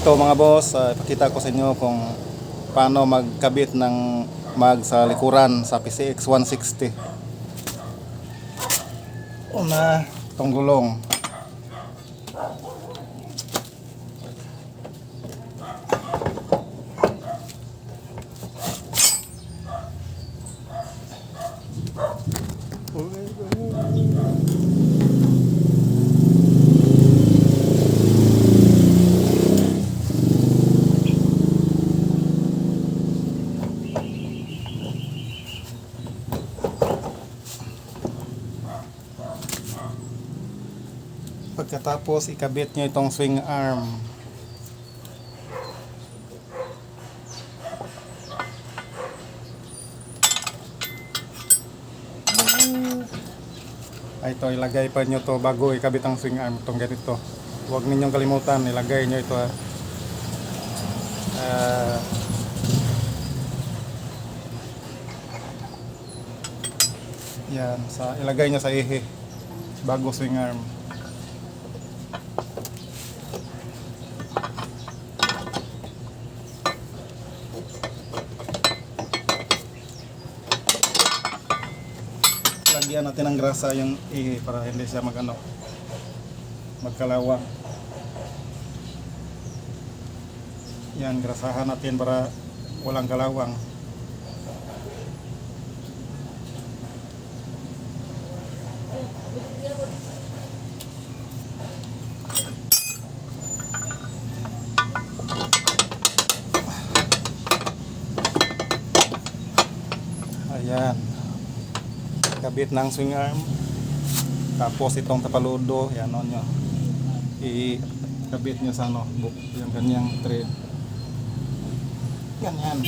Ito mga boss, ipakita ko sa inyo kung paano magkabit ng mag sa likuran sa PCX 160. Una, itong gulong. Pagkatapos ikabit nyo itong swing arm. Ito ilagay pa nyo to bago ikabit ang swing arm, itong ganito. Huwag ninyong kalimutan, ilagay nyo ito. Yan, ilagay nyo sa ihe bago swing arm. Lagyan natin ng grasa yung ihe para hindi siya magkalawang. Yan, grasahan natin para walang kalawang. Ayan, kabit ng swing arm. Tapos itong tapaludo, yan o nyo, ikabit nyo sa yung ganyang thread. Ganyan.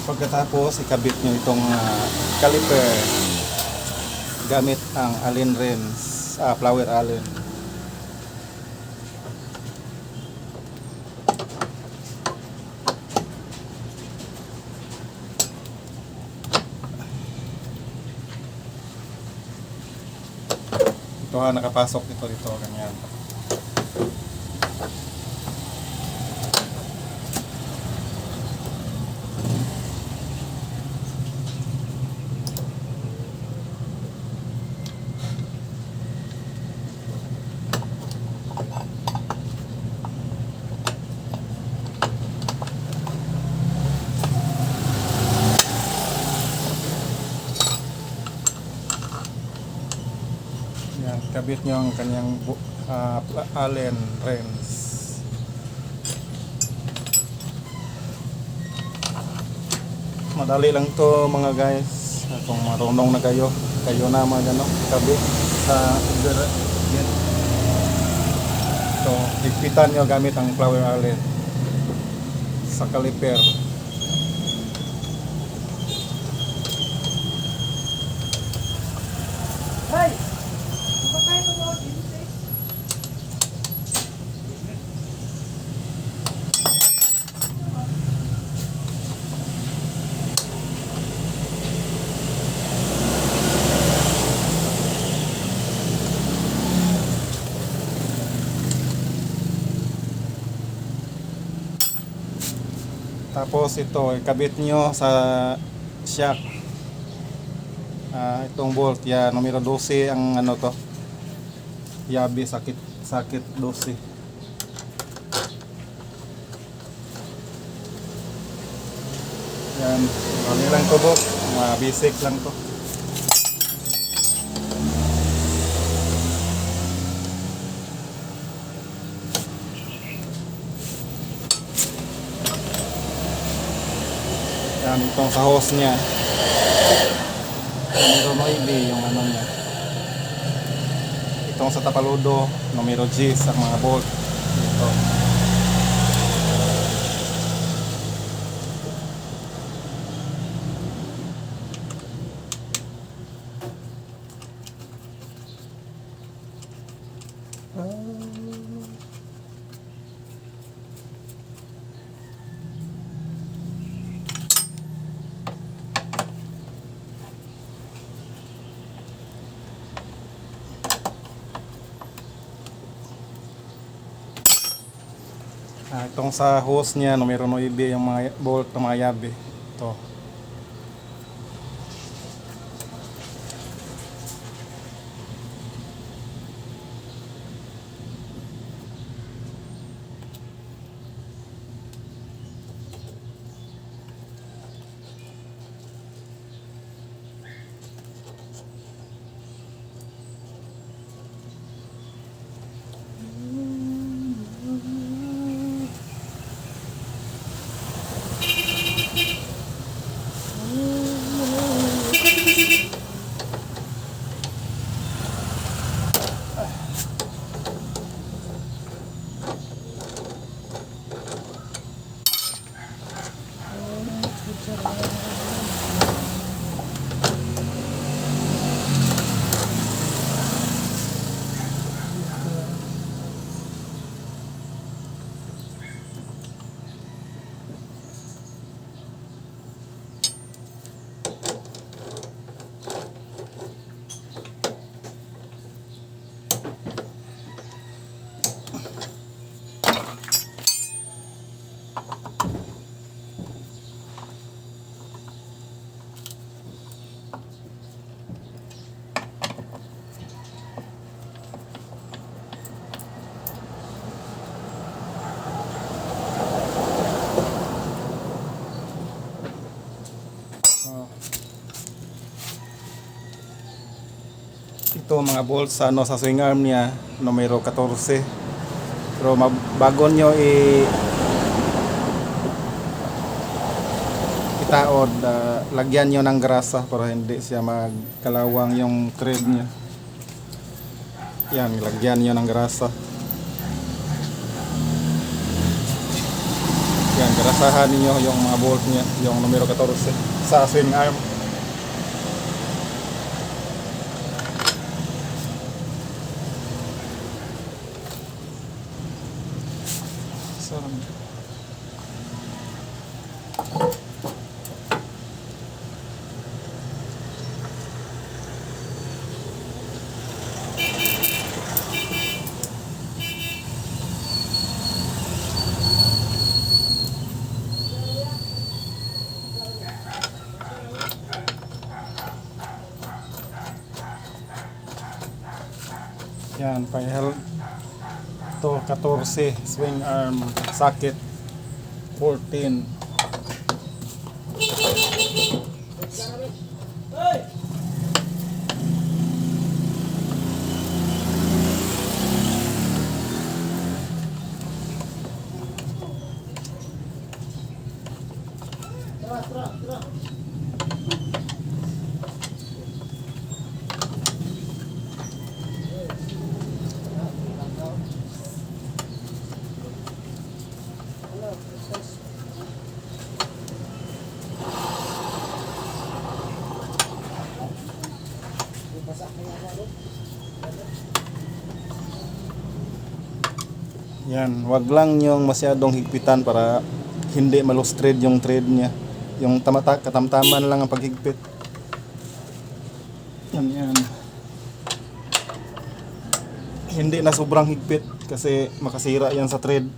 Pagkatapos ikabit nyo itong caliper gamit ang Allen wrench, flower Allen. Ito nakapasok ito dito, ganyan. Yan, kabit nyo ang kanyang Allen wrench. Madali lang to mga guys. Kung marunong na kayo na kabit sa ito, higpitan nyo gamit ang flower Allen sa caliper. Hey! Tapos ito, ikabit nyo sa shock. Itong bolt, yan, numero 12 ang to. Yabi, sakit 12. Yan, marami lang to boss. Basic lang to. Yan, itong sa hose niya. Numero 9 yung niya. Itong sa tapaludo, numero G sa mga bolt. Ito. Itong sa hose niya, numero 9 yung mga bolt ng mga yabe. Ito. Ito mga bolts sa swing arm niya, numero 14. Pero bago nyo itaod, lagyan nyo ng grasa para hindi siya magkalawang yung thread niya. Yan, lagyan nyo ng grasa. Yan, grasahan niyo yung mga bolt niya, yung numero 14 sa swing arm. Yan, pahel to 14, swing arm socket 14. Yan, wag lang yung masyadong higpitan para hindi ma-loose thread yung thread niya. Yung katamtaman lang ang paghigpit. Yan. Hindi na sobrang higpit kasi makasira yan sa thread.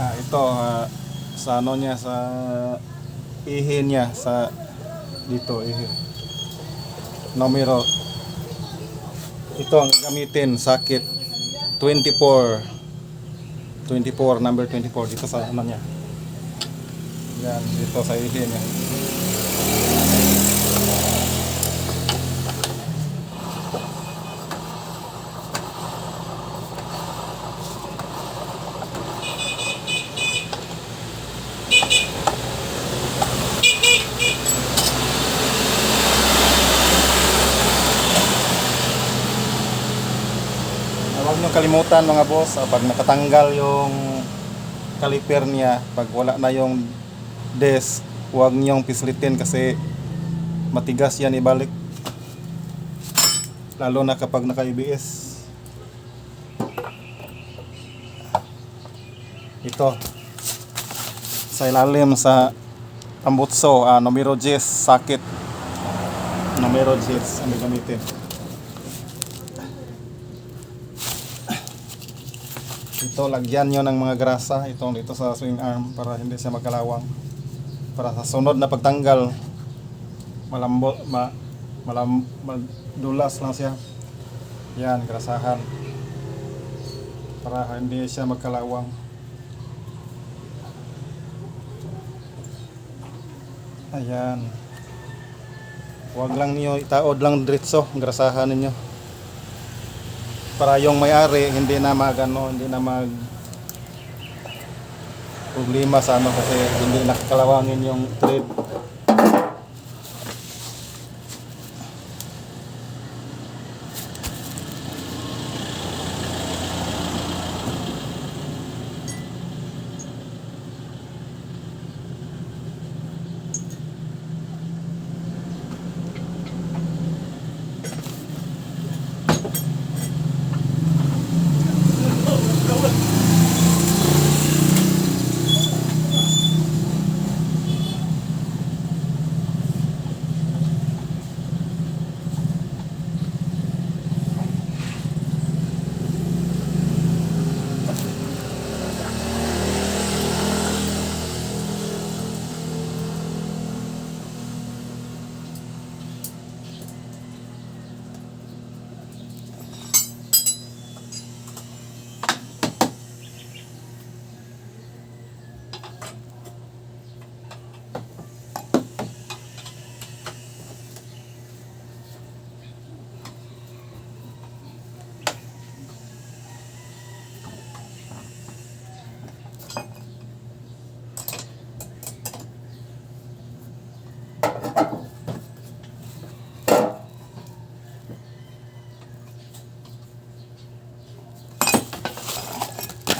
Ito sa ano niya, sa ihi niya, sa dito ihi numero, ito ang gamitin, socket 24, number 24 dito sa ano niya. Yan, dito sa ihi niya. Huwag nyo kalimutan mga boss, pag nakatanggal yung caliper niya, pag wala na yung disc, huwag nyong pislitin kasi matigas yan ibalik, lalo na kapag naka ABS. Ito sa ilalim sa tambutso, numero 10 sakit. Numero 10 ang gagamitin. Ito, lagyan nyo ng mga grasa itong dito sa swing arm para hindi siya magkalawang. Para sa sunod na pagtanggal, malambot, madulas lang siya. Yan, grasahan. Para hindi siya magkalawang. Ayan. Huwag lang niyo itaod lang diretso, grasahan niyo. Para yung may-ari hindi na hindi na mag problema sa kasi hindi nakakalawangin yung thread.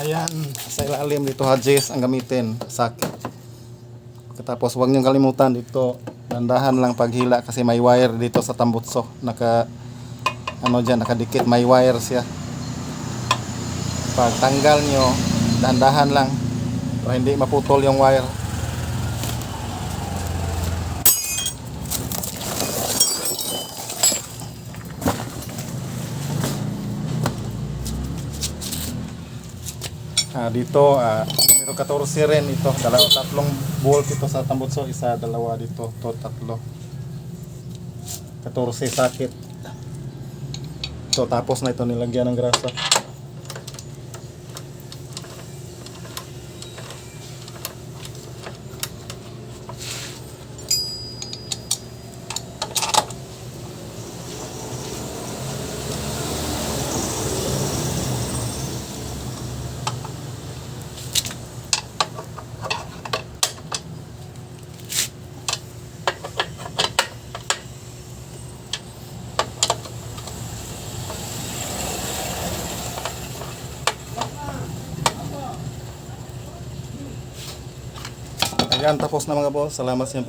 Ayan, sa ilalim dito hadges ang gamitin, sakit. Tapos huwag niyong kalimutan dito, dandahan lang paghila kasi may wire dito sa tambutso. Nakadikit, may wire siya. Pag tanggal nyo, dandahan lang para hindi maputol yung wire. Dito, numero 14 rin ito. Tatlong bolt ito sa tambutso. Isa, dalawa dito. Ito, tatlo. 14 sakit. So, tapos na ito nilagyan ng grasa. Ayan, tapos na mga boss. Salamat sa inyong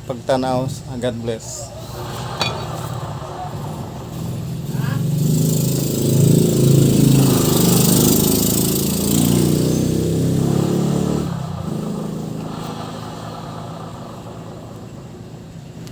pagtanaw. God bless.